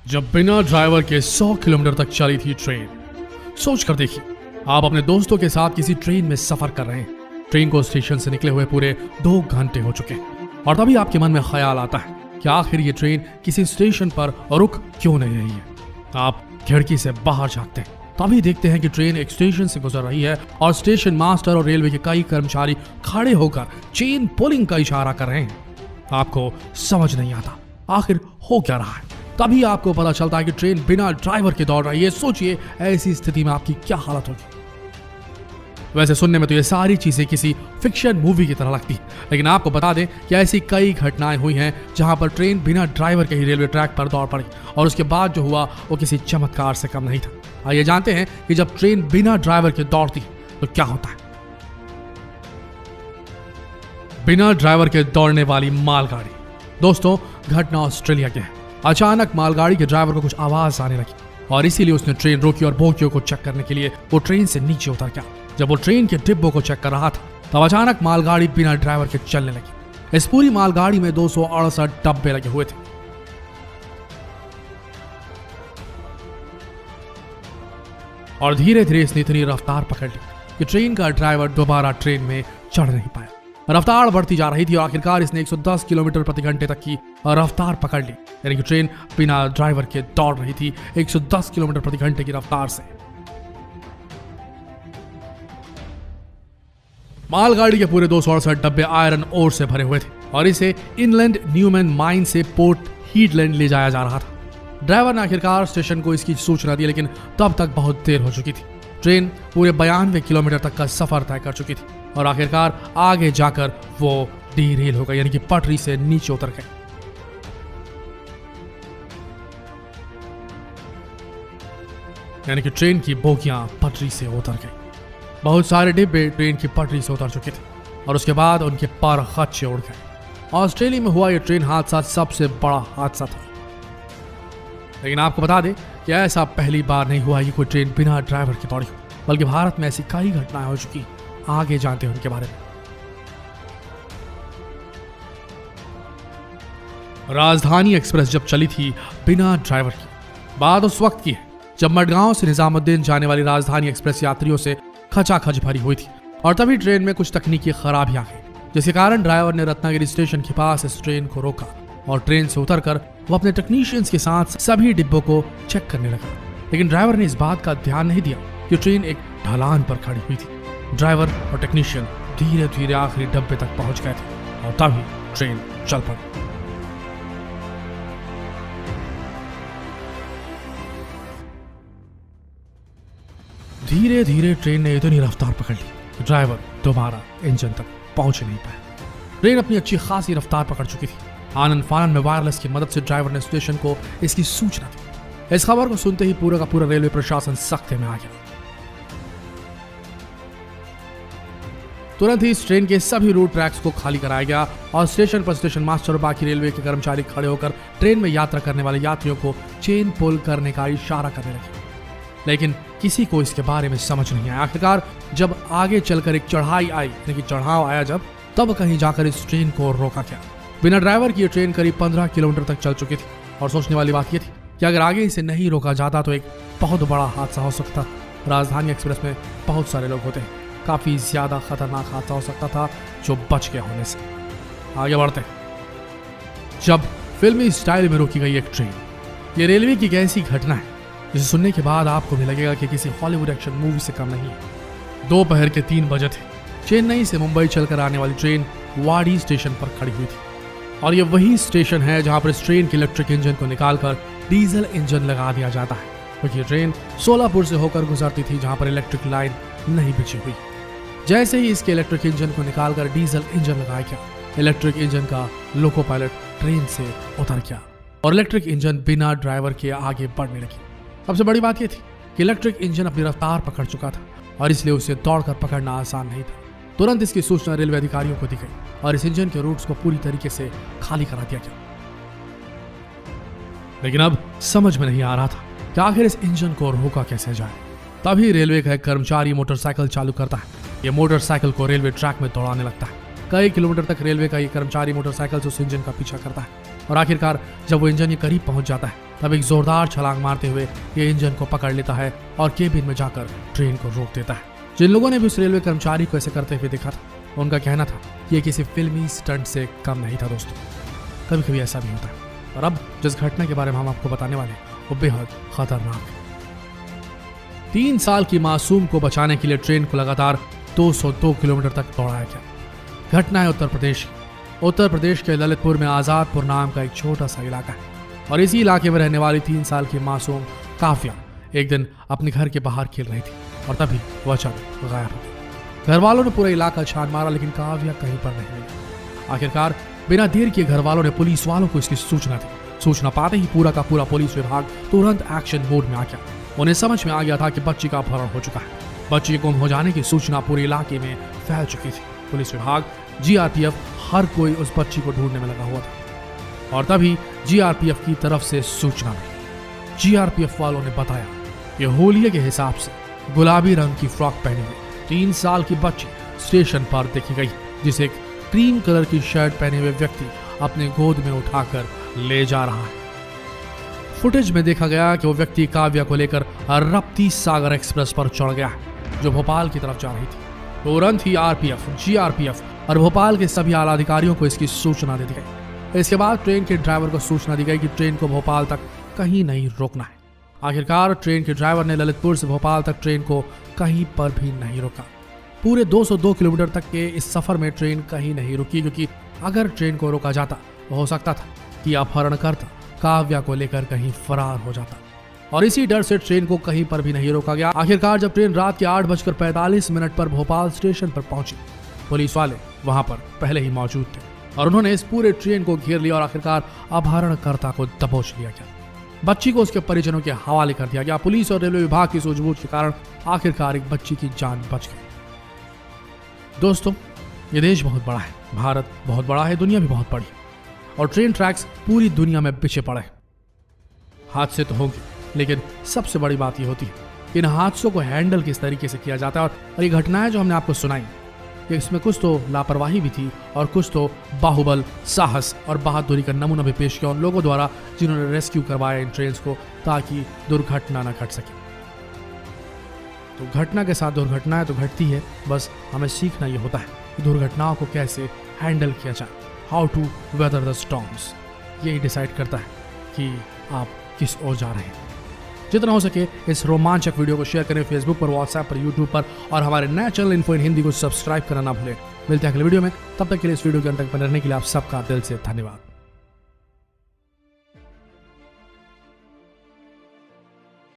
जब बिना ड्राइवर के 100 किलोमीटर तक चली थी ट्रेन। सोच कर देखिए, आप अपने दोस्तों के साथ किसी ट्रेन में सफर कर रहे हैं। ट्रेन को स्टेशन से निकले हुए पूरे 2 घंटे हो चुके हैं और तभी आपके मन में ख्याल आता है कि आखिर ये ट्रेन किसी स्टेशन पर रुक क्यों नहीं रही है। आप खिड़की से बाहर झांकते हैं, तभी देखते हैं कि ट्रेन एक स्टेशन से गुजर रही है और स्टेशन मास्टर और रेलवे के कई कर्मचारी खड़े होकर चेन पुलिंग का इशारा कर रहे हैं। आपको समझ नहीं आता आखिर हो क्या रहा है। तभी आपको पता चलता है कि ट्रेन बिना ड्राइवर के दौड़ रही है। सोचिए ऐसी स्थिति में आपकी क्या हालत होगी। वैसे सुनने में तो ये सारी चीजें किसी फिक्शन मूवी की तरह लगती है, लेकिन आपको बता दें कि ऐसी कई घटनाएं हुई हैं जहां पर ट्रेन बिना ड्राइवर के ही रेलवे ट्रैक पर दौड़ पड़ी और उसके बाद जो हुआ वो किसी चमत्कार से कम नहीं था। आइए जानते हैं कि जब ट्रेन बिना ड्राइवर के दौड़ती तो क्या होता है। बिना ड्राइवर के दौड़ने वाली मालगाड़ी। दोस्तों, घटना ऑस्ट्रेलिया की है। अचानक मालगाड़ी के ड्राइवर को कुछ आवाज आने लगी और इसीलिए उसने ट्रेन रोकी और बोगियों को चेक करने के लिए वो ट्रेन से नीचे उतर गया। जब वो ट्रेन के डिब्बों को चेक कर रहा था तब अचानक मालगाड़ी बिना ड्राइवर के चलने लगी। इस पूरी मालगाड़ी में 268 डब्बे लगे हुए थे। और धीरे धीरे इसने इतनी रफ्तार पकड़ ली कि ट्रेन का ड्राइवर दोबारा ट्रेन में चढ़ नहीं पाया। रफ्तार बढ़ती जा रही थी और आखिरकार इसने 110 किलोमीटर प्रति घंटे तक की रफ्तार पकड़ ली। यानी कि ट्रेन बिना ड्राइवर के दौड़ रही थी 110 किलोमीटर प्रति घंटे की रफ्तार से। मालगाड़ी के पूरे 268 डब्बे आयरन ओर से भरे हुए थे और इसे इनलैंड न्यूमैन माइन से पोर्ट हीडलैंड ले जाया जा रहा था। ड्राइवर ने आखिरकार स्टेशन को इसकी सूचना दी, लेकिन तब तक बहुत देर हो चुकी थी। ट्रेन पूरे 92 किलोमीटर तक का सफर तय कर चुकी थी और आखिरकार आगे जाकर वो डीरेल हो गई, यानी कि पटरी से नीचे उतर गई। यानी कि ट्रेन की बोगियां पटरी से उतर गई। बहुत सारे डिब्बे ट्रेन की पटरी से उतर चुके थे और उसके बाद उनके पर खच्चे उड़ गए। ऑस्ट्रेलिया में हुआ यह ट्रेन हादसा सबसे बड़ा हादसा था। लेकिन आपको बता दें कि ऐसा पहली बार नहीं हुआ कि कोई ट्रेन बिना ड्राइवर की दौड़ी हो, बल्कि भारत में ऐसी कई घटनाएं हो चुकी। आगे जानते हैं उनके बारे में। राजधानी एक्सप्रेस जब चली थी बिना ड्राइवर की, बात उस वक्त की है जब मडगांव से निजामुद्दीन जाने वाली राजधानी एक्सप्रेस यात्रियों से खचाखच भरी हुई थी और तभी ट्रेन में कुछ तकनीकी खराबी आ गई, जिसके कारण ड्राइवर ने रत्नागिरी स्टेशन के पास इस ट्रेन को रोका और ट्रेन से उतरकर वो अपने टेक्नीशियंस के साथ सभी डिब्बों को चेक करने लगा। लेकिन ड्राइवर ने इस बात का ध्यान नहीं दिया कि ट्रेन एक ढलान पर खड़ी हुई थी। ड्राइवर और टेक्नीशियन धीरे धीरे आखिरी डब्बे तक पहुंच गए थे और तभी ट्रेन चल पड़ी। धीरे धीरे ट्रेन ने इतनी रफ्तार पकड़ ली कि ड्राइवर दोबारा इंजन तक पहुंच नहीं पाया। ट्रेन अपनी अच्छी खासी रफ्तार पकड़ चुकी थी। आनन फानन में वायरलेस की मदद से ड्राइवर ने स्टेशन को इसकी सूचना दी। इस खबर को सुनते ही पूरा का पूरा रेलवे प्रशासन सख्ते में आ गया। तुरंत ही इस ट्रेन के सभी रूट ट्रैक्स को खाली कराया गया और स्टेशन पर स्टेशन मास्टर और बाकी रेलवे के कर्मचारी खड़े होकर ट्रेन में यात्रा करने वाले यात्रियों को चेन पुल करने का इशारा करने लगे। लेकिन किसी को इसके बारे में समझ नहीं आया। आखिरकार जब आगे चलकर एक चढ़ाई आई, यानी कि चढ़ाव आया जब, तब कहीं जाकर इस ट्रेन को रोका गया। बिना ड्राइवर की ये ट्रेन करीब 15 किलोमीटर तक चल चुकी थी और सोचने वाली बात यह थी कि अगर आगे इसे नहीं रोका जाता तो एक बहुत बड़ा हादसा हो सकता। राजधानी एक्सप्रेस में बहुत सारे लोग होते हैं, काफी ज्यादा खतरनाक हादसा हो सकता था जो बच गया होने से। आगे बढ़ते हैं। जब फिल्मी स्टाइल में रोकी गई एक ट्रेन, ये रेलवे की एक ऐसी घटना है जिसे सुनने के बाद आपको भी लगेगा कि किसी हॉलीवुड एक्शन मूवी से कम नहीं है। दोपहर के 3 बजे थे। चेन्नई से मुंबई चलकर आने वाली ट्रेन वाडी स्टेशन पर खड़ी हुई थी और ये वही स्टेशन है जहां पर इस ट्रेन के इलेक्ट्रिक इंजन को निकालकर डीजल इंजन लगा दिया जाता है, क्योंकि ये ट्रेन सोलापुर से होकर गुजरती थी जहां पर इलेक्ट्रिक लाइन नहीं बिछी हुई। जैसे ही इसके इलेक्ट्रिक इंजन को निकालकर डीजल इंजन लगाया गया, इलेक्ट्रिक इंजन का लोको पायलट ट्रेन से उतर गया और इलेक्ट्रिक इंजन बिना ड्राइवर के आगे बढ़ने लगी। सबसे बड़ी बात यह थी कि इलेक्ट्रिक इंजन अपनी रफ्तार पकड़ चुका था और इसलिए उसे दौड़कर पकड़ना आसान नहीं था। तुरंत इसकी सूचना रेलवे अधिकारियों को दी गई और इस इंजन के रूट्स को पूरी तरीके से खाली करा दिया गया। लेकिन अब समझ में नहीं आ रहा था कि आखिर इस इंजन को रोका कैसे जाए। तभी रेलवे का एक कर्मचारी मोटरसाइकिल चालू करता है। ये मोटरसाइकिल को रेलवे ट्रैक में दौड़ाने लगता है। कई किलोमीटर तक रेलवे का ये कर्मचारी मोटरसाइकिल से उस इंजन का पीछा करता है और आखिरकार जब वो इंजन के करीब पहुंच जाता है तब एक जोरदार छलांग मारते हुए ये इंजन को पकड़ लेता है और केबिन में जाकर ट्रेन को रोक देता है। जिन लोगों ने भी उस रेलवे कर्मचारी को ऐसे करते हुए देखा था, उनका कहना था कि ये किसी फिल्मी स्टंट से कम नहीं था। दोस्तों, कभी कभी ऐसा भी होता है। और अब जिस घटना के बारे में हम आपको बताने वाले हैं वो बेहद खतरनाक है। 3 साल की मासूम को बचाने के लिए ट्रेन को लगातार 202 किलोमीटर तक दौड़ाया गया। घटना है उत्तर प्रदेश के ललितपुर में आजादपुर नाम का एक छोटा सा इलाका है और इसी इलाके में रहने वाली 3 साल की मासूम काव्या एक दिन अपने घर के बाहर खेल रही थी और तभी वह अचानक गायब हो गई। घर वालों ने पूरा इलाका छान मारा लेकिन काव्या कहीं पर नहीं मिली। आखिरकार बिना देर किए घर वालों ने पुलिस वालों को इसकी सूचना दी। सूचना पाते ही पूरा का पूरा पुलिस विभाग तुरंत एक्शन मोड में आ गया। उन्हें समझ में आ गया था कि बच्ची का अपहरण हो चुका है। बच्ची के गुम हो जाने की सूचना पूरे इलाके में फैल चुकी थी। पुलिस विभाग, जीआरपीएफ, हर कोई उस बच्ची को ढूंढने में लगा हुआ था और तभी जीआरपीएफ की तरफ से सूचना मिली। जीआरपीएफ वालों ने बताया कि होलिये के हिसाब से गुलाबी रंग की फ्रॉक पहनी हुई 3 साल की बच्ची स्टेशन पर देखी गई, जिसे एक क्रीम कलर की शर्ट पहने हुए व्यक्ति अपने गोद में उठाकर ले जा रहा है। फुटेज में देखा गया कि वो व्यक्ति काव्या को लेकर रप्ती सागर एक्सप्रेस पर चढ़ गया है जो भोपाल की तरफ जा रही थी। तुरंत ही आरपीएफ, जीआरपीएफ और भोपाल के सभी आला अधिकारियों को इसकी सूचना दे दी गई। इसके बाद ट्रेन के ड्राइवर को सूचना दी गई कि ट्रेन को भोपाल तक कहीं नहीं रोकना है। आखिरकार ट्रेन के ड्राइवर ने ललितपुर से भोपाल तक ट्रेन को कहीं पर भी नहीं रोका। पूरे 202 किलोमीटर तक के इस सफर में ट्रेन कहीं नहीं रुकी, क्योंकि अगर ट्रेन को रोका जाता तो हो सकता था कि अपहरणकर्ता काव्या को लेकर कहीं फरार हो जाता और इसी डर से ट्रेन को कहीं पर भी नहीं रोका गया। आखिरकार जब ट्रेन रात के 8:45 पर भोपाल स्टेशन पर पहुंची, पुलिस वाले वहां पर पहले ही मौजूद थे और उन्होंने इस पूरे ट्रेन को घेर लिया और आखिरकार अपहरणकर्ता को दबोच लिया गया। बच्ची को उसके परिजनों के हवाले कर दिया गया। पुलिस और रेलवे विभाग की सूझबूझ के कारण आखिरकार एक बच्ची की जान बच गई। दोस्तों, ये देश बहुत बड़ा है, भारत बहुत बड़ा है, दुनिया भी बहुत बड़ी है और ट्रेन ट्रैक्स पूरी दुनिया में बिछे पड़े हैं। हादसे तो होंगे, लेकिन सबसे बड़ी बात ये होती है कि इन हादसों को हैंडल किस तरीके से किया जाता है। और ये घटनाएं जो हमने आपको सुनाई, इसमें कुछ तो लापरवाही भी थी और कुछ तो बाहुबल, साहस और बहादुरी का नमूना भी पेश किया उन लोगों द्वारा जिन्होंने रेस्क्यू करवाया इन ट्रेन को, ताकि दुर्घटना न घट सके। तो घटना के साथ दुर्घटनाएं तो घटती है, बस हमें सीखना ये होता है कि दुर्घटनाओं को कैसे हैंडल किया जाए। How to weather the storms, यही डिसाइड करता है कि आप किस ओर जा रहे हैं। जितना हो सके इस रोमांचक वीडियो को शेयर करें फेसबुक पर, व्हाट्सएप पर, यूट्यूब पर और हमारे नए चैनल इन्फो इन हिंदी को सब्सक्राइब करना ना भूलें। मिलते हैं अगले वीडियो में, तब तक के लिए इस वीडियो के अंत तक बने रहने के लिए आप सबका दिल से धन्यवाद।